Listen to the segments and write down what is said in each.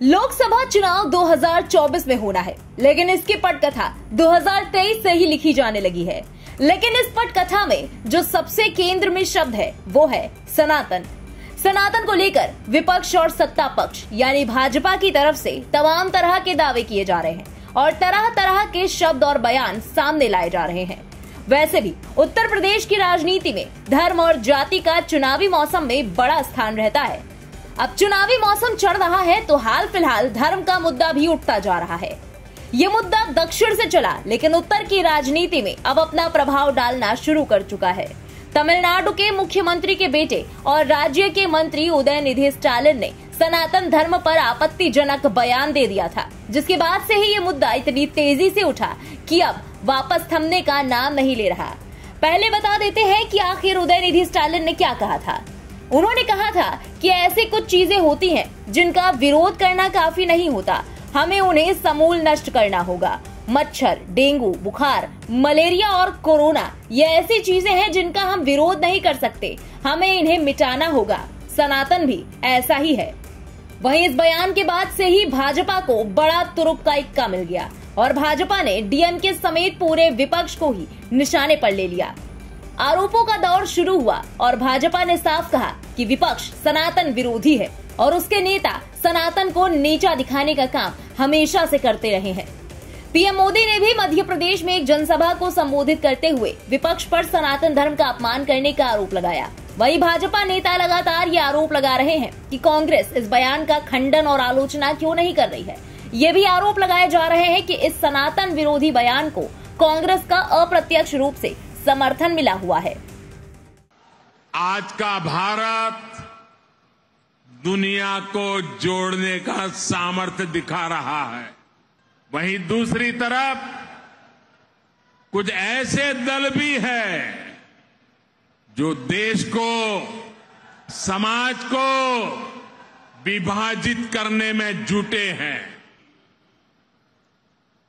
लोकसभा चुनाव 2024 में होना है, लेकिन इसकी पटकथा 2023 से ही लिखी जाने लगी है। लेकिन इस पटकथा में जो सबसे केंद्र में शब्द है वो है सनातन। सनातन को लेकर विपक्ष और सत्ता पक्ष यानी भाजपा की तरफ से तमाम तरह के दावे किए जा रहे हैं और तरह तरह के शब्द और बयान सामने लाए जा रहे हैं। वैसे भी उत्तर प्रदेश की राजनीति में धर्म और जाति का चुनावी मौसम में बड़ा स्थान रहता है। अब चुनावी मौसम चढ़ रहा है तो हाल फिलहाल धर्म का मुद्दा भी उठता जा रहा है। ये मुद्दा दक्षिण से चला, लेकिन उत्तर की राजनीति में अब अपना प्रभाव डालना शुरू कर चुका है। तमिलनाडु के मुख्यमंत्री के बेटे और राज्य के मंत्री उदयनिधि स्टालिन ने सनातन धर्म पर आपत्तिजनक बयान दे दिया था, जिसके बाद से ही ये मुद्दा इतनी तेजी से उठा कि अब वापस थमने का नाम नहीं ले रहा। पहले बता देते हैं कि आखिर उदयनिधि स्टालिन ने क्या कहा था। उन्होंने कहा था कि ऐसी कुछ चीजें होती हैं जिनका विरोध करना काफी नहीं होता, हमें उन्हें समूल नष्ट करना होगा। मच्छर, डेंगू, बुखार, मलेरिया और कोरोना ये ऐसी चीजें हैं जिनका हम विरोध नहीं कर सकते, हमें इन्हें मिटाना होगा। सनातन भी ऐसा ही है। वहीं इस बयान के बाद से ही भाजपा को बड़ा तुरुप का इक्का मिल गया और भाजपा ने डीएमके समेत पूरे विपक्ष को ही निशाने पर ले लिया। आरोपों का दौर शुरू हुआ और भाजपा ने साफ कहा कि विपक्ष सनातन विरोधी है और उसके नेता सनातन को नीचा दिखाने का काम हमेशा से करते रहे हैं। पीएम मोदी ने भी मध्य प्रदेश में एक जनसभा को संबोधित करते हुए विपक्ष पर सनातन धर्म का अपमान करने का आरोप लगाया। वहीं भाजपा नेता लगातार ये आरोप लगा रहे हैं कि कांग्रेस इस बयान का खंडन और आलोचना क्यों नहीं कर रही है। ये भी आरोप लगाए जा रहे हैं कि इस सनातन विरोधी बयान को कांग्रेस का अप्रत्यक्ष रूप से समर्थन मिला हुआ है। आज का भारत दुनिया को जोड़ने का सामर्थ्य दिखा रहा है। वहीं दूसरी तरफ कुछ ऐसे दल भी हैं जो देश को, समाज को विभाजित करने में जुटे हैं।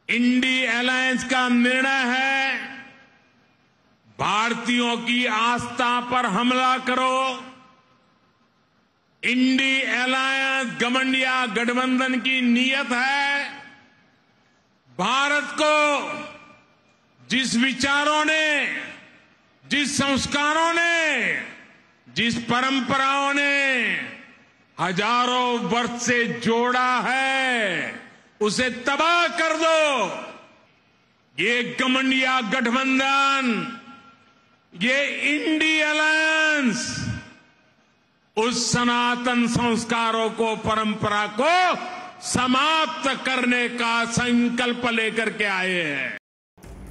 इंडी अलायंस का निर्णय है भारतीयों की आस्था पर हमला करो। इंडी अलायंस घमंडिया गठबंधन की नीयत है भारत को जिस विचारों ने, जिस संस्कारों ने, जिस परंपराओं ने हजारों वर्ष से जोड़ा है उसे तबाह कर दो। ये घमंडिया गठबंधन, ये इंडी अलायंस उस सनातन संस्कारों को, परंपरा को समाप्त करने का संकल्प लेकर के आए हैं।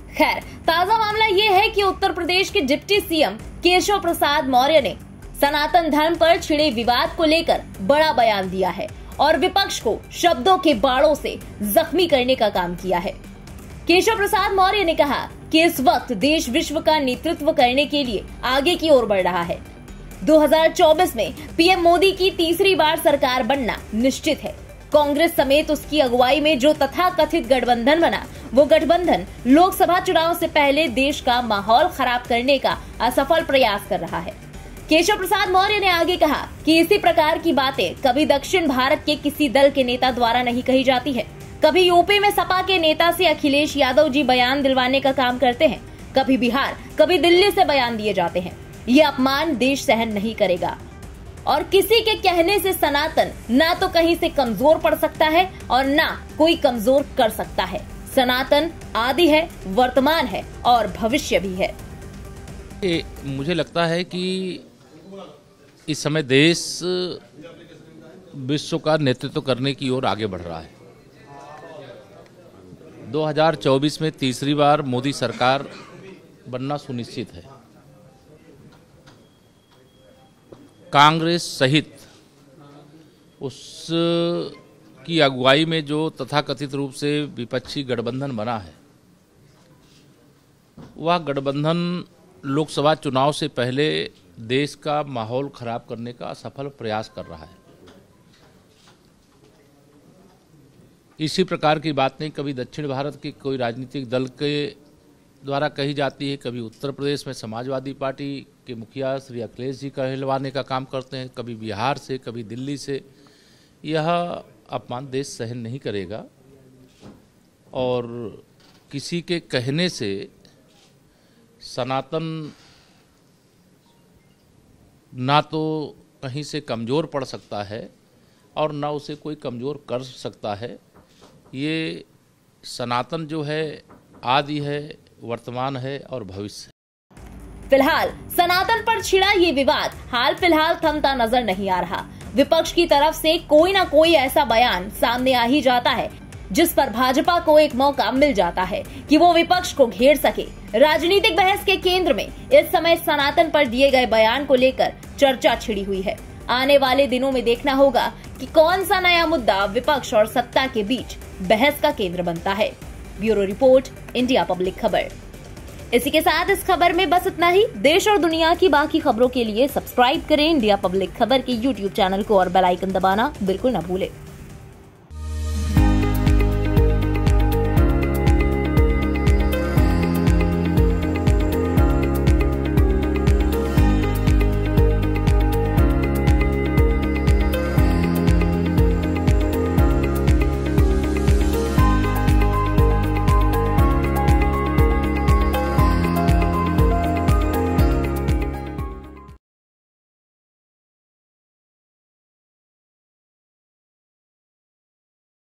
खैर, ताजा मामला ये है कि उत्तर प्रदेश के डिप्टी सीएम केशव प्रसाद मौर्य ने सनातन धर्म पर छिड़े विवाद को लेकर बड़ा बयान दिया है और विपक्ष को शब्दों के बाड़ों से जख्मी करने का काम किया है। केशव प्रसाद मौर्य ने कहा कि इस वक्त देश विश्व का नेतृत्व करने के लिए आगे की ओर बढ़ रहा है। 2024 में पीएम मोदी की तीसरी बार सरकार बनना निश्चित है। कांग्रेस समेत उसकी अगुवाई में जो तथाकथित गठबंधन बना, वो गठबंधन लोकसभा चुनाव से पहले देश का माहौल खराब करने का असफल प्रयास कर रहा है। केशव प्रसाद मौर्य ने आगे कहा कि इसी प्रकार की बातें कभी दक्षिण भारत के किसी दल के नेता द्वारा नहीं कही जाती है। कभी यूपी में सपा के नेता से अखिलेश यादव जी बयान दिलवाने का काम करते हैं, कभी बिहार, कभी दिल्ली से बयान दिए जाते हैं। ये अपमान देश सहन नहीं करेगा और किसी के कहने से सनातन ना तो कहीं से कमजोर पड़ सकता है और ना कोई कमजोर कर सकता है। सनातन आदि है, वर्तमान है और भविष्य भी है। मुझे लगता है कि इस समय देश विश्व का नेतृत्व करने की ओर आगे बढ़ रहा है। 2024 में तीसरी बार मोदी सरकार बनना सुनिश्चित है। कांग्रेस सहित उसकी अगुवाई में जो तथाकथित रूप से विपक्षी गठबंधन बना है, वह गठबंधन लोकसभा चुनाव से पहले देश का माहौल खराब करने का असफल प्रयास कर रहा है। इसी प्रकार की बातें कभी दक्षिण भारत के कोई राजनीतिक दल के द्वारा कही जाती है, कभी उत्तर प्रदेश में समाजवादी पार्टी के मुखिया श्री अखिलेश जी कहलवाने का काम करते हैं, कभी बिहार से, कभी दिल्ली से। यह अपमान देश सहन नहीं करेगा और किसी के कहने से सनातन ना तो कहीं से कमज़ोर पड़ सकता है और ना उसे कोई कमज़ोर कर सकता है। ये सनातन जो है आदि है, वर्तमान है और भविष्य है। फिलहाल सनातन पर छिड़ा ये विवाद हाल फिलहाल थमता नजर नहीं आ रहा। विपक्ष की तरफ से कोई ना कोई ऐसा बयान सामने आ ही जाता है जिस पर भाजपा को एक मौका मिल जाता है कि वो विपक्ष को घेर सके। राजनीतिक बहस के केंद्र में इस समय सनातन पर दिए गए बयान को लेकर चर्चा छिड़ी हुई है। आने वाले दिनों में देखना होगा कि कौन सा नया मुद्दा विपक्ष और सत्ता के बीच बहस का केंद्र बनता है। ब्यूरो रिपोर्ट, इंडिया पब्लिक खबर। इसी के साथ इस खबर में बस इतना ही। देश और दुनिया की बाकी खबरों के लिए सब्सक्राइब करें इंडिया पब्लिक खबर के YouTube चैनल को और बेल आइकन दबाना बिल्कुल न भूलें।